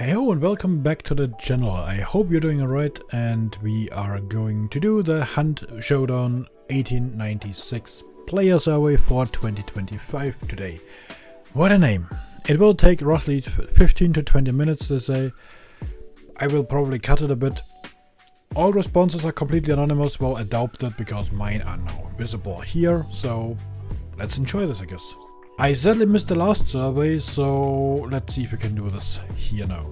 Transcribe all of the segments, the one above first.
Heyo and welcome back to the channel. I hope you're doing alright, and we are going to do the Hunt Showdown 1896 player survey for 2025 today. What a name! It will take roughly 15 to 20 minutes to say. I will probably cut it a bit. All responses are completely anonymous, well adopted because mine are now visible here, so let's enjoy this, I guess. I sadly missed the last survey, so let's see if we can do this here now.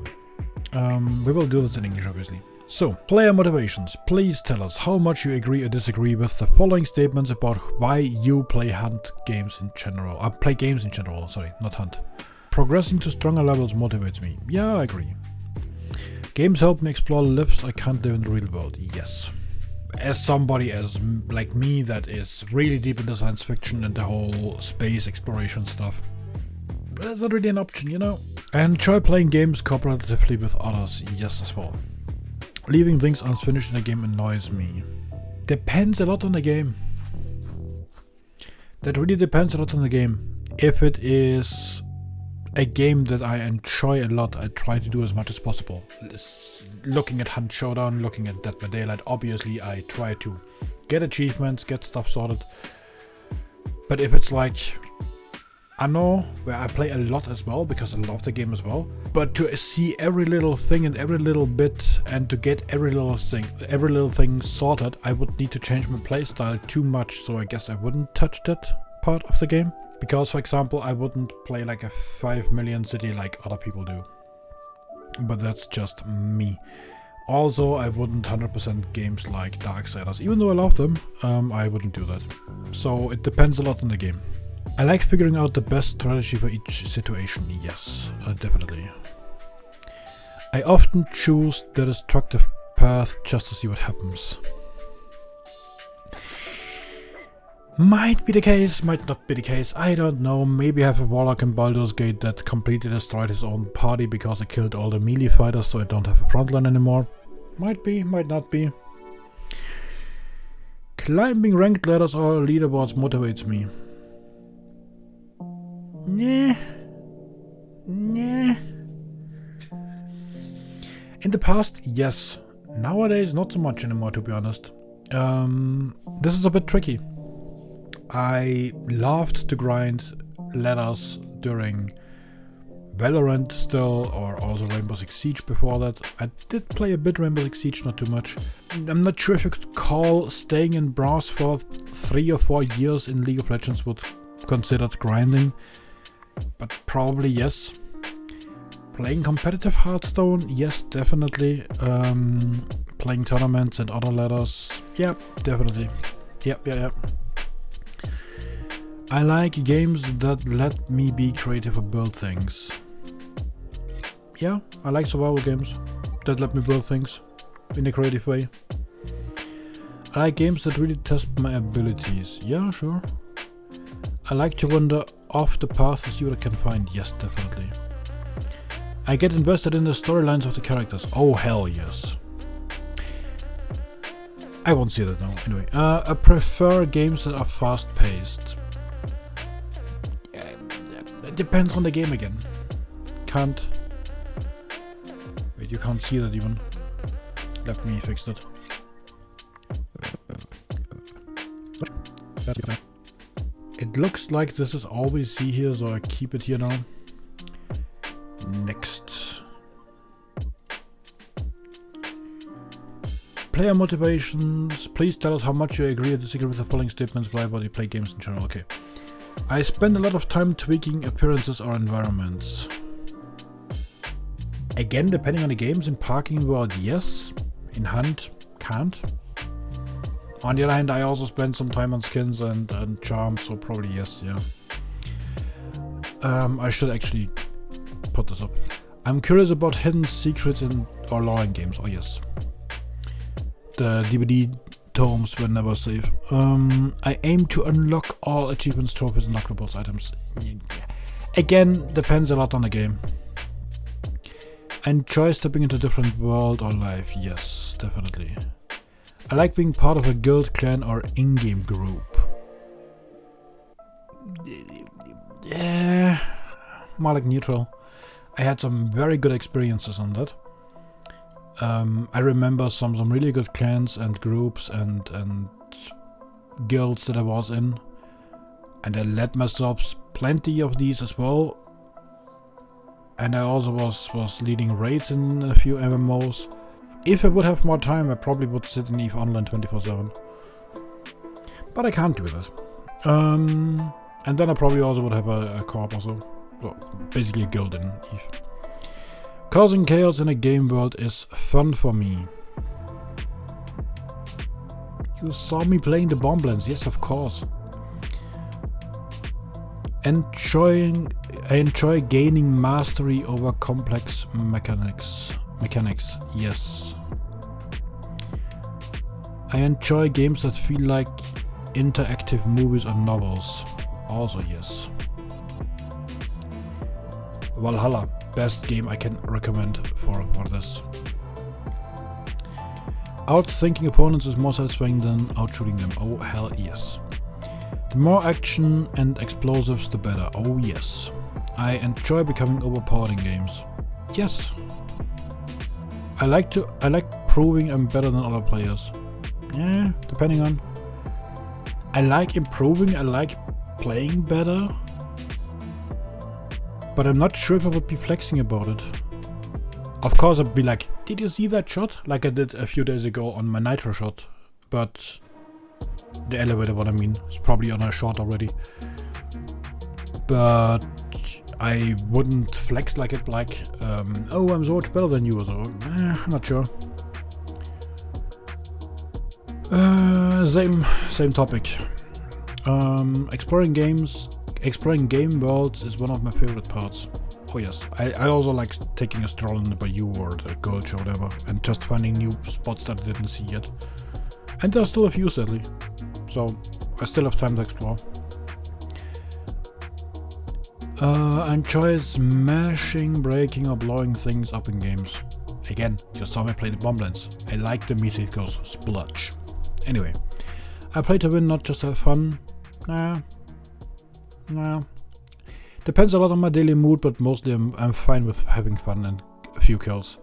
We will do this in English, obviously. So, player motivations. Please tell us how much you agree or disagree with the following statements about why you play Hunt games in general. Play games in general, sorry, not Hunt. Progressing to stronger levels motivates me. Yeah, I agree. Games help me explore lives I can't live in the real world. Yes. As somebody like me that is really deep into science fiction and the whole space exploration stuff, that's not really an option, you know. I enjoy playing games cooperatively with others. Yes, as well. Leaving things unfinished in a game annoys me. Depends a lot on the game. That really depends a lot on the game. If it is a game that I enjoy a lot, I try to do as much as possible. Looking at Hunt Showdown, looking at Dead by Daylight, obviously I try to get achievements, get stuff sorted. But if it's like Anno, where I play a lot as well, because I love the game as well, but to see every little thing and every little bit and to get every little thing sorted, I would need to change my playstyle too much, so I guess I wouldn't touch that part of the game. Because, for example, I wouldn't play like a 5 million city like other people do. But that's just me. Also, I wouldn't 100% games like Darksiders. Even though I love them, I wouldn't do that. So it depends a lot on the game. I like figuring out the best strategy for each situation. Yes, definitely. I often choose the destructive path just to see what happens. Might be the case, might not be the case, I don't know. Maybe I have a warlock in Baldur's Gate that completely destroyed his own party because I killed all the melee fighters, so I don't have a frontline anymore. Might be, might not be. Climbing ranked ladders or leaderboards motivates me. Nah. In the past, yes. Nowadays, not so much anymore, to be honest. This is a bit tricky. I loved to grind ladders during Valorant still, or also Rainbow Six Siege before that. I did play a bit Rainbow Six Siege, not too much. I'm not sure if you could call staying in bronze for 3 or 4 years in League of Legends would considered grinding, but probably yes. Playing competitive Hearthstone, yes, definitely. Playing tournaments and other ladders, yeah, definitely. Yep. I like games that let me be creative or build things. Yeah, I like survival games that let me build things in a creative way. I like games that really test my abilities. Yeah, sure. I like to wander off the path to see what I can find. Yes, definitely. I get invested in the storylines of the characters. Oh, hell yes. I won't say that now. Anyway, I prefer games that are fast-paced. It depends on the game again. Wait, you can't see that even. Let me fix that. It looks like this is all we see here, so I keep it here now. Next. Player motivations. Please tell us how much you agree or disagree with the following statements why you play games in general. Okay. I spend a lot of time tweaking appearances or environments. Again, depending on the games. In Parking World, yes. In Hunt, can't. On the other hand, I also spend some time on skins and charms, so probably yes, yeah. I should actually put this up. I'm curious about hidden secrets or lore in games. Oh yes. The DVD tomes were never safe. I aim to unlock all achievements, trophies, and unlockables items. Again, depends a lot on the game. I enjoy stepping into a different world or life. Yes, definitely. I like being part of a guild, clan, or in-game group. Yeah, more like neutral. I had some very good experiences on that. I remember some really good clans and groups and guilds that I was in, and I led myself plenty of these as well. And I also was leading raids in a few MMOs. If I would have more time, I probably would sit in EVE Online 24/7. But I can't do that. And then I probably also would have a co-op also. So basically a guild in EVE. Causing chaos in a game world is fun for me. You saw me playing the Bomblands, yes, of course. I enjoy gaining mastery over complex mechanics, yes. I enjoy games that feel like interactive movies or novels, also yes. Valhalla, best game I can recommend for this. Outthinking opponents is more satisfying than outshooting them, oh hell yes. The more action and explosives, the better. Oh yes. I enjoy becoming overpowered in games. Yes. I like proving I'm better than other players. Yeah, depending on. I like improving. I like playing better. But I'm not sure if I would be flexing about it. Of course, I'd be like, "Did you see that shot?" Like I did a few days ago on my Nitro shot, but. The elevator, what I mean, is probably on a shot already. But I wouldn't flex like it, like, oh, I'm so much better than you, or so. I'm not sure. Same topic. Exploring game worlds is one of my favorite parts. Oh yes, I also like taking a stroll in the Bayou or the Gulch or whatever, and just finding new spots that I didn't see yet. And there's still a few, sadly. So, I still have time to explore. I enjoy smashing, breaking or blowing things up in games. Again, you saw me play the Bomblands. I like the Mythicos splurge. Anyway, I play to win, not just to have fun. Nah. Depends a lot on my daily mood, but mostly I'm fine with having fun and a few kills.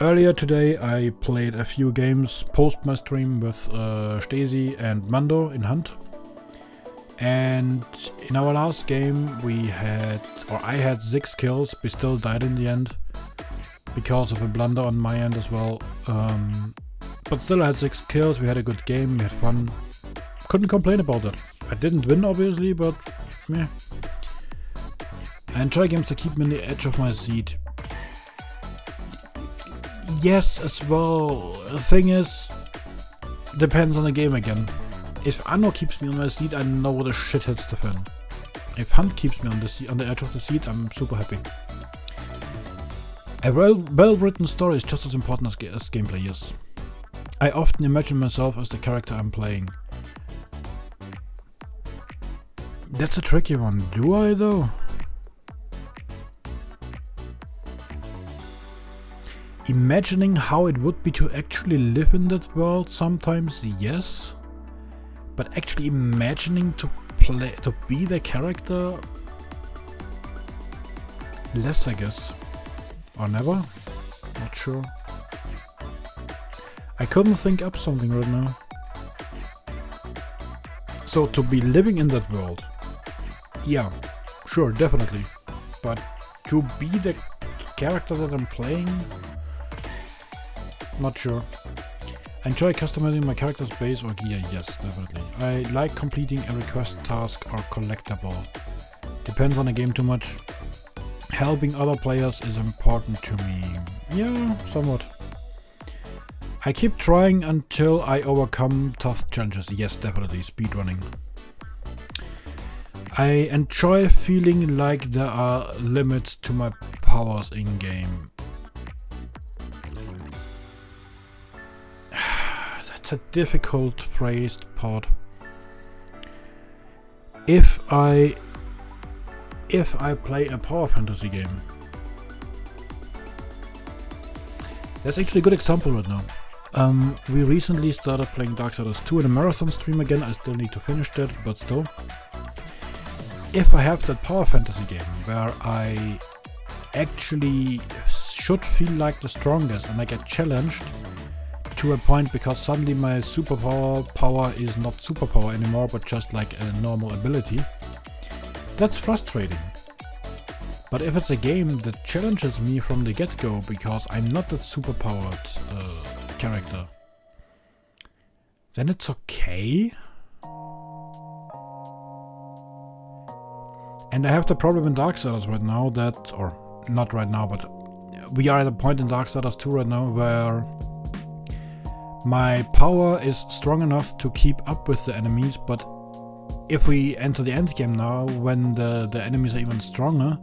Earlier today I played a few games post my stream with Stesi and Mando in Hunt. And in our last game I had 6 kills, we still died in the end. Because of a blunder on my end as well. But still I had 6 kills, we had a good game, we had fun. Couldn't complain about that. I didn't win obviously, but meh. I enjoy games that keep me on the edge of my seat. Yes, as well. The thing is, depends on the game again. If Anno keeps me on my seat, I know the shit hits the fan. If Hunt keeps me on the edge of the seat, I'm super happy. A well-written story is just as important as gameplay, yes. I often imagine myself as the character I'm playing. That's a tricky one. Do I though? Imagining how it would be to actually live in that world sometimes, yes. But actually imagining to be the character, less I guess. Or never? Not sure. I couldn't think up something right now. So to be living in that world, yeah, sure, definitely. But to be the character that I'm playing, not sure. I enjoy customizing my character's base or gear, yes, definitely. I like completing a request task or collectible. Depends on the game too much. Helping other players is important to me. Yeah, somewhat. I keep trying until I overcome tough challenges. Yes, definitely. Speedrunning. I enjoy feeling like there are limits to my powers in game. That's a difficult phrased part. If I play a power fantasy game. That's actually a good example right now. We recently started playing Darksiders 2 in a marathon stream again. I still need to finish that, but still. If I have that power fantasy game where I actually should feel like the strongest, and I get challenged to a point because suddenly my power is not superpower anymore, but just like a normal ability. That's frustrating. But if it's a game that challenges me from the get-go because I'm not that superpowered character, then it's okay. And I have the problem in Darksiders right now that, or not right now, but we are at a point in Darksiders 2 right now where my power is strong enough to keep up with the enemies, but if we enter the end game now, when the enemies are even stronger,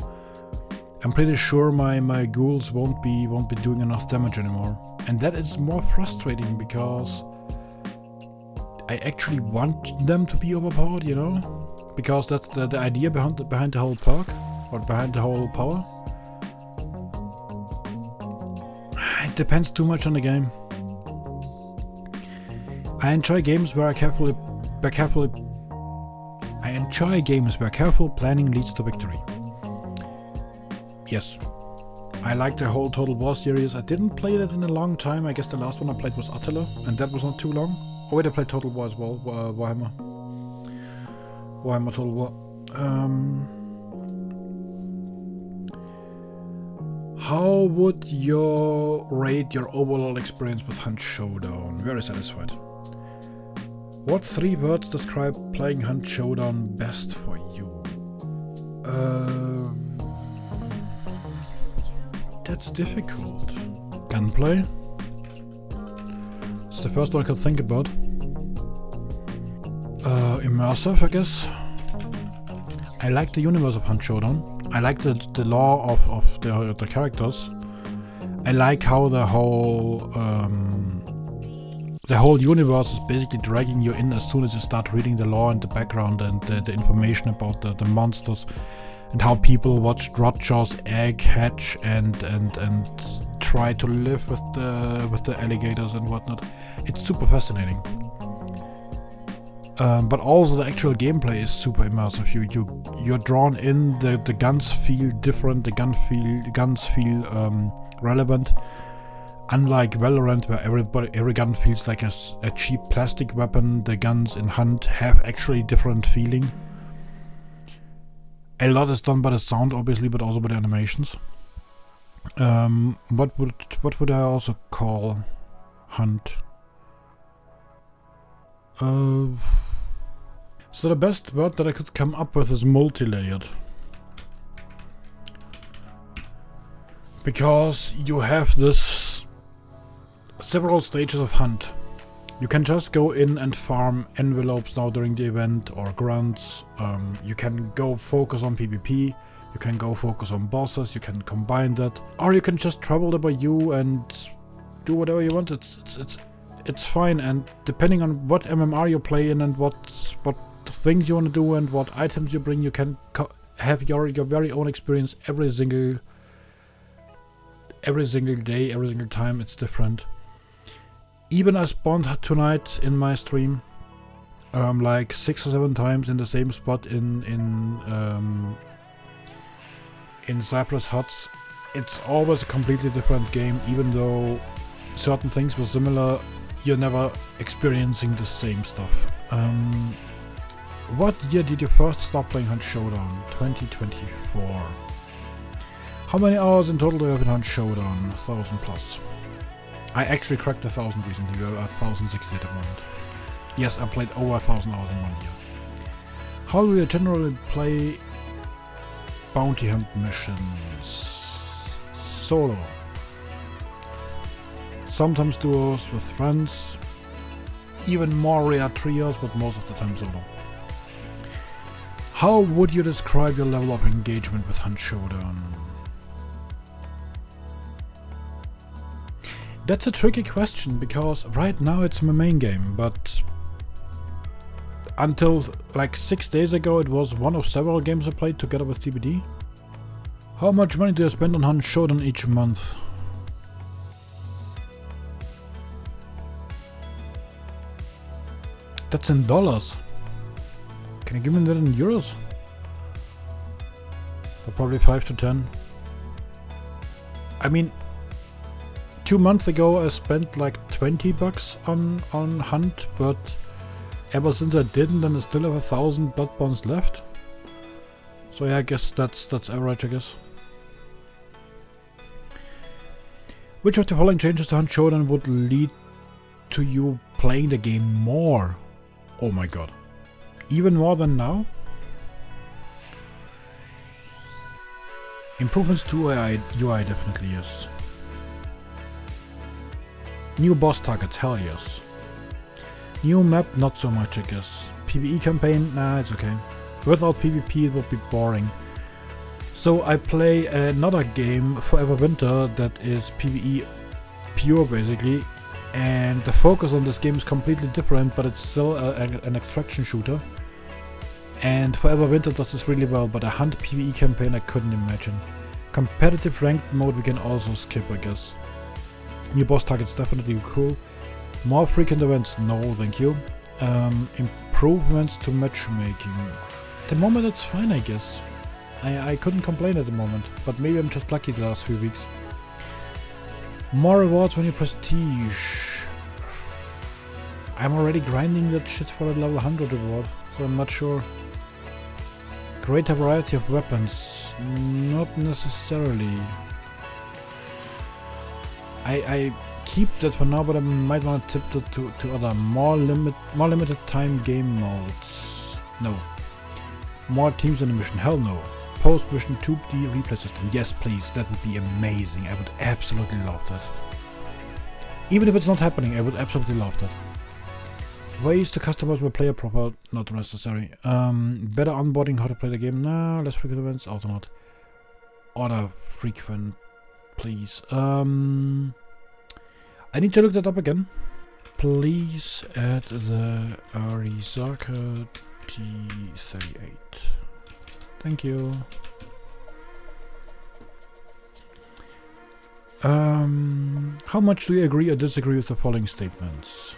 I'm pretty sure my ghouls won't be doing enough damage anymore. And that is more frustrating because I actually want them to be overpowered, you know? Because that's the idea behind the whole perk, or behind the whole power. It depends too much on the game. I enjoy games where careful planning leads to victory. Yes. I like the whole Total War series. I didn't play that in a long time. I guess the last one I played was Attila, and that was not too long. Oh wait, I played Total War as well, Warhammer Total War. How would you rate your overall experience with Hunt Showdown? Very satisfied. What 3 words describe playing Hunt Showdown best for you? That's difficult. Gunplay? It's the first one I could think about. Immersive, I guess. I like the universe of Hunt Showdown. I like the lore of the characters. I like how the whole universe is basically dragging you in as soon as you start reading the lore and the background and the information about the monsters and how people watched Roger's egg hatch and try to live with the alligators and whatnot. It's super fascinating. But also the actual gameplay is super immersive. You're drawn in. The guns feel different. The guns feel relevant. Unlike Valorant, where every gun feels like a cheap plastic weapon, the guns in Hunt have actually different feeling. A lot is done by the sound, obviously, but also by the animations. What would I also call Hunt? So the best word that I could come up with is multi-layered. Because you have this several stages of Hunt. You can just go in and farm envelopes now during the event, or grunts. You can go focus on PvP. You can go focus on bosses. You can combine that, or you can just travel there by you and do whatever you want. It's fine, and depending on what MMR you play in and what things you want to do and what items you bring, you can have your very own experience every single day, every single time. It's different. Even I spawned tonight in my stream like 6 or 7 times in the same spot in Cypress Huts. It's always a completely different game, even though certain things were similar. You're never experiencing the same stuff. What year did you first start playing Hunt Showdown? 2024. How many hours in total do you have in Hunt Showdown? 1,000 plus. I actually cracked 1,000 recently. We're at 1,060 at the moment. Yes, I played over 1,000 hours in 1 year. How do you generally play bounty hunt missions? Solo. Sometimes duos with friends. Even more rare trios, but most of the time solo. How would you describe your level of engagement with Hunt Showdown? That's a tricky question, because right now it's my main game, but until like 6 days ago it was one of several games I played together with TBD. How much money do you spend on Hunt Showdown each month? That's in dollars. Can you give me that in euros? So probably 5 to 10. I mean, 2 months ago I spent like $20 on Hunt, but ever since I didn't, then I still have 1,000 blood bonds left. So yeah, I guess that's average, I guess. Which of the following changes to Hunt Showdown would lead to you playing the game more? Oh my god. Even more than now? Improvements to UI definitely yes. New boss targets, hell yes. New map, not so much I guess. PvE campaign, nah, it's okay. Without PvP it would be boring. So I play another game, Forever Winter, that is PvE pure basically. And the focus on this game is completely different, but it's still an extraction shooter. And Forever Winter does this really well, but a Hunt PvE campaign I couldn't imagine. Competitive ranked mode we can also skip, I guess. New boss targets definitely cool. More frequent events, no thank you. Improvements to matchmaking. At the moment it's fine, I guess. I couldn't complain at the moment, but maybe I'm just lucky the last few weeks. More rewards when you prestige. I'm already grinding that shit for a level 100 reward, so I'm not sure. Greater variety of weapons. Not necessarily. I keep that for now, but I might want to tip that to other more limited time game modes. No. More teams in the mission. Hell no. Post mission 2D replay system. Yes, please. That would be amazing. I would absolutely love that. Even if it's not happening, I would absolutely love that. Ways to customize my player proper, not necessary. Better onboarding how to play the game. Nah, less frequent events, also not. Order frequent, please. I need to look that up again. Please add the Arizaka T38. Thank you. How much do you agree or disagree with the following statements?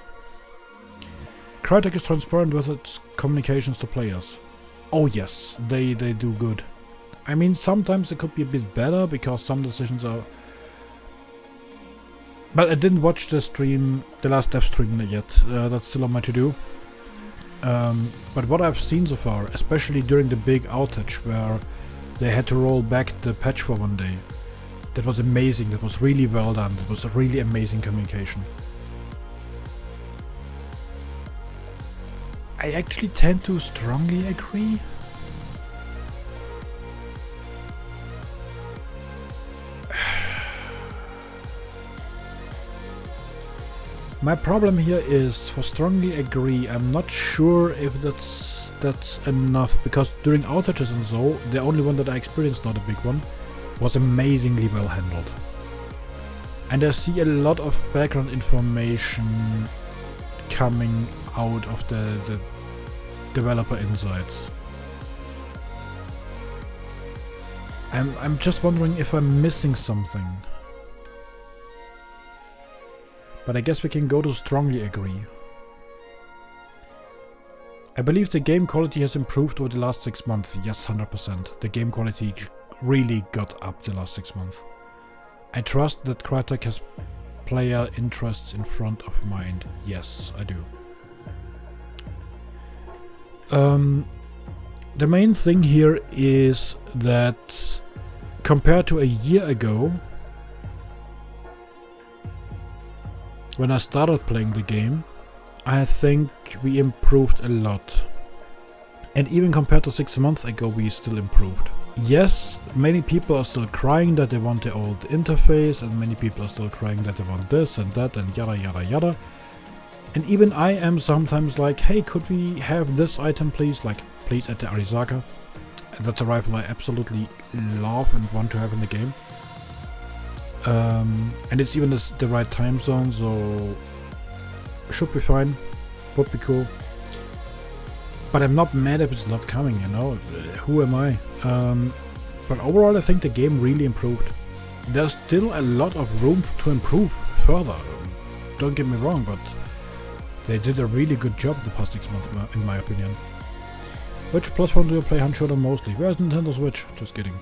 Crytek is transparent with its communications to players. Oh yes, they do good. I mean, sometimes it could be a bit better because some decisions are... But I didn't watch the stream, the last dev stream yet. That's still on my to-do. But what I've seen so far, especially during the big outage where they had to roll back the patch for one day, that was amazing. That was really well done. That was a really amazing communication. I actually tend to strongly agree. My problem here is for strongly agree. I'm not sure if that's enough, because during outages and so, the only one that I experienced, not a big one, was amazingly well handled. And I see a lot of background information coming out of the developer insights. I'm just wondering if I'm missing something. But I guess we can go to strongly agree. I believe the game quality has improved over the last 6 months. Yes, 100%. The game quality really got up the last 6 months. I trust that Crytek has player interests in front of mind. Yes, I do. The main thing here is that compared to a year ago, when I started playing the game, I think we improved a lot. And even compared to 6 months ago, we still improved. Yes, many people are still crying that they want the old interface, and many people are still crying that they want this and that and yada yada yada. And even I am sometimes like, hey, could we have this item please? Like, please add the Arizaka. And that's a rifle I absolutely love and want to have in the game. And it's even the right time zone, so should be fine, would be cool. But I'm not mad if it's not coming, you know, who am I? But overall I think the game really improved. There's still a lot of room to improve further, don't get me wrong, but they did a really good job the past 6 months in my opinion. Which platform do you play Hunt Showdown mostly? Where's Nintendo Switch? Just kidding.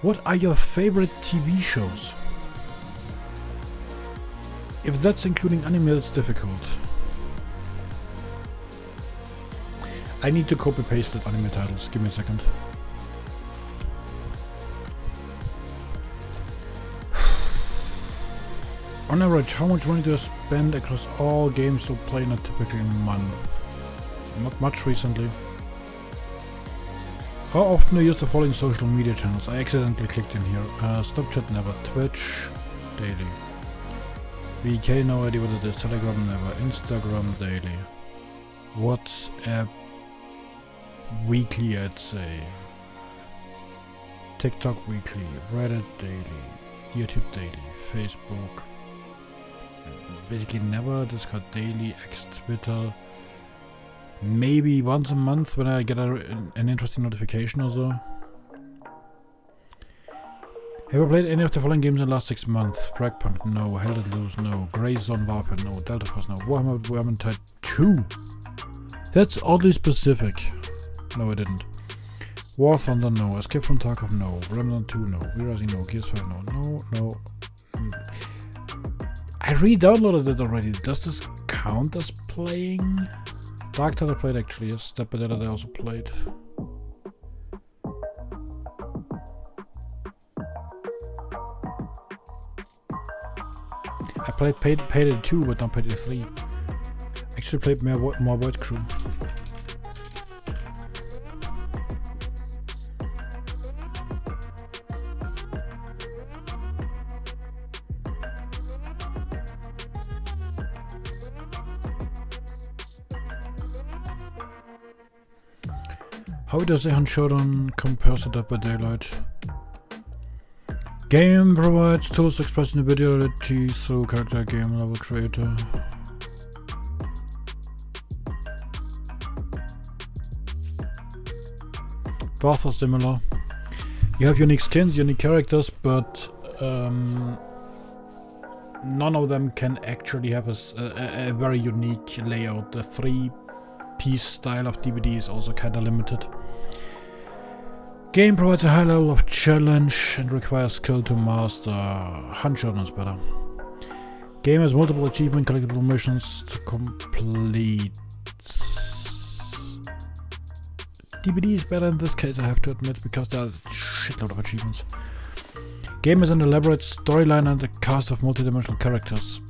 What are your favorite TV shows? If that's including anime, it's difficult. I need to copy paste the anime titles. Give me a second. On average, how much money do you spend across all games you play in a typical month? Not much recently. How often do you use the following social media channels? I accidentally clicked in here. Snapchat never. Twitch daily. VK, no idea what it is. Telegram never. Instagram daily. WhatsApp weekly, I'd say. TikTok weekly. Reddit daily. YouTube daily. Facebook. Basically never. Discord daily. X Twitter. Maybe once a month when I get an interesting notification or so. Have you played any of the following games in the last 6 months? Fragpunk, no. Held It Loose, no. Grey Zone Warfare, no. Delta Force, no. Warhammer Vermintide 2. That's oddly specific. No, I didn't. War Thunder, no. Escape from Tarkov, no. Remnant 2, no. V-Rising, no. Gears 5, no. No. I re-downloaded it already. Does this count as playing? Dark Tide I played actually, yes. Step by Daylight I also played. I played Payday 2 but not Payday 3. Actually played more Void Crew. How does a Hunt Showdown compare to Dead by Daylight? Game provides tools to express individuality through character game level creator. Both are similar. You have unique skins, unique characters, but none of them can actually have a very unique layout. The 3-piece style of DVD is also kinda limited. Game provides a high level of challenge and requires skill to master. Hunt Showdown is better. Game has multiple achievement collectible missions to complete. DVD is better in this case, I have to admit, because there are a shitload of achievements. Game has an elaborate storyline and a cast of multidimensional characters.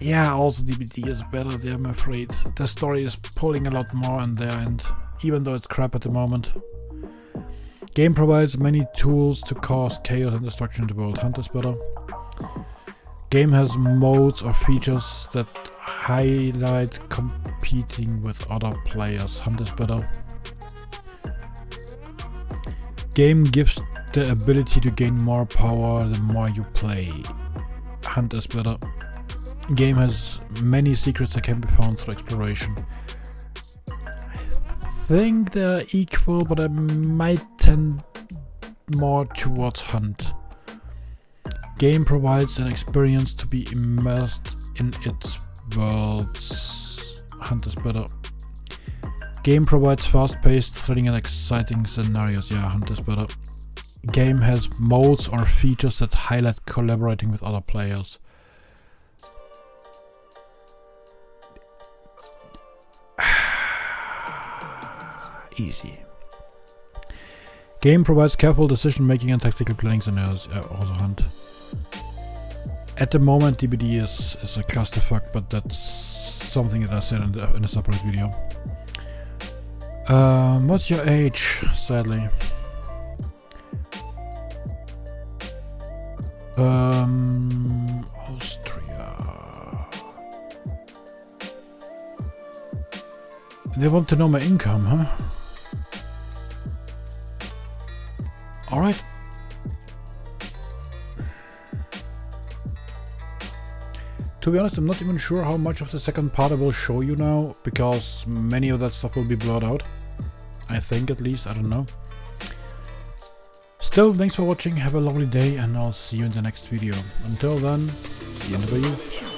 Yeah, also DVD is better there, I'm afraid. The story is pulling a lot more in there, and even though it's crap at the moment. Game provides many tools to cause chaos and destruction in the world. Hunt is better. Game has modes or features that highlight competing with other players. Hunt is better. Game gives the ability to gain more power the more you play. Hunt is better. Game has many secrets that can be found through exploration. I think they're equal, but I might tend more towards Hunt. Game provides an experience to be immersed in its worlds. Hunt is better. Game provides fast-paced, thrilling and exciting scenarios. Yeah, Hunt is better. Game has modes or features that highlight collaborating with other players. Easy. Game provides careful decision making and tactical planning scenarios. Also Hunt. At the moment DBD is a clusterfuck, but that's something that I said in a separate video. What's your age, sadly? Austria. They want to know my income, huh? Alright. To be honest, I'm not even sure how much of the second part I will show you now, because many of that stuff will be blurred out. I think, at least, I don't know. Still, thanks for watching, have a lovely day, and I'll see you in the next video. Until then, see you in the video.